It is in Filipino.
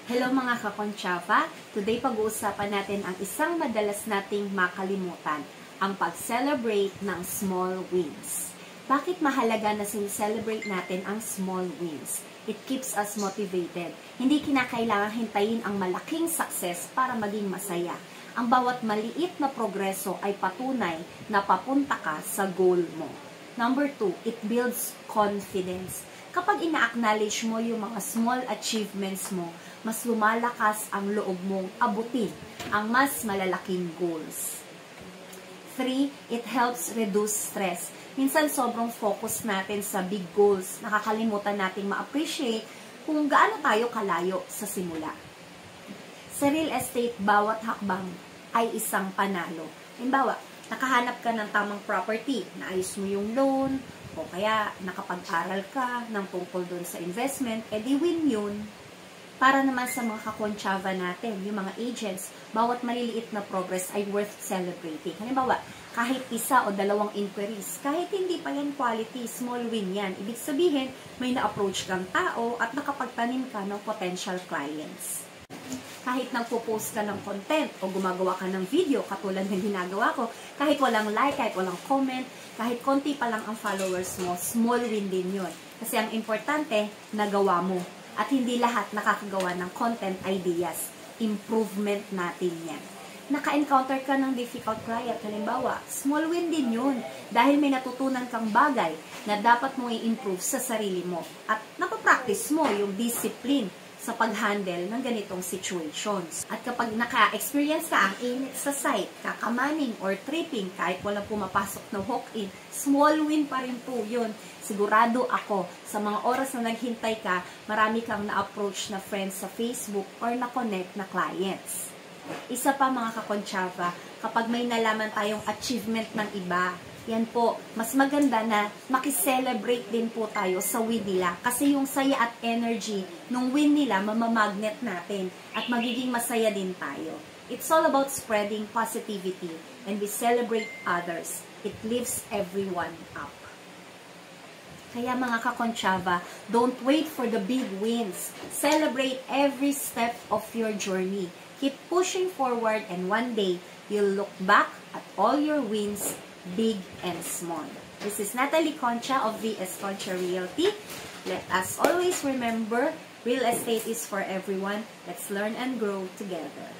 Hello mga kakonchava! Today pag-uusapan natin ang isang madalas nating makalimutan, ang pag-celebrate ng small wins. Bakit mahalaga na celebrate natin ang small wins? It keeps us motivated. Hindi kinakailangan hintayin ang malaking success para maging masaya. Ang bawat maliit na progreso ay patunay na papunta ka sa goal mo. Number 2, it builds confidence. Kapag ina-acknowledge mo yung mga small achievements mo, mas lumalakas ang loob mong abutin ang mas malalaking goals. 3, it helps reduce stress. Minsan sobrang focus natin sa big goals, nakakalimutan nating ma-appreciate kung gaano tayo kalayo sa simula. Sa real estate, bawat hakbang ay isang panalo. Halimbawa, nakahanap ka ng tamang property, naayos mo yung loan, o kaya nakapag-aral ka ng tungkol doon sa investment, edi win yun. Para naman sa mga kakonchava natin, yung mga agents, bawat maliliit na progress ay worth celebrating. Halimbawa, kahit isa o dalawang inquiries, kahit hindi pa yan quality, small win yan. Ibig sabihin, may na-approach kang tao at nakapagtanim ka ng potential clients. Kahit nagpo-post ka ng content o gumagawa ka ng video katulad ng ginagawa ko, kahit walang like, kahit walang comment, kahit konti pa lang ang followers mo, small win din yun. Kasi ang importante, nagawa mo. At hindi lahat nakakagawa ng content ideas. Improvement natin yan. Naka-encounter ka ng difficult client, halimbawa, small win din yun. Dahil may natutunan kang bagay na dapat mo i-improve sa sarili mo. At napapractice mo yung discipline sa pag-handle ng ganitong situations. At kapag naka-experience ka ang init sa site, kakamaning or tripping kahit walang pumapasok na walk-in, small win pa rin po yun. Sigurado ako, sa mga oras na naghintay ka, marami kang na-approach na friends sa Facebook or na-connect na clients. Isa pa mga kakonchava, kapag may nalaman tayong achievement ng iba, yan po, mas maganda na makiselebrate din po tayo sa win nila. Kasi yung saya at energy nung win nila, mamamagnet natin at magiging masaya din tayo. It's all about spreading positivity and we celebrate others. It lifts everyone up. Kaya mga kakonchava, don't wait for the big wins. Celebrate every step of your journey. Keep pushing forward and one day, you'll look back at all your wins, big and small. This is Natalie Concha of VS Concha Realty. Let us always remember, real estate is for everyone. Let's learn and grow together.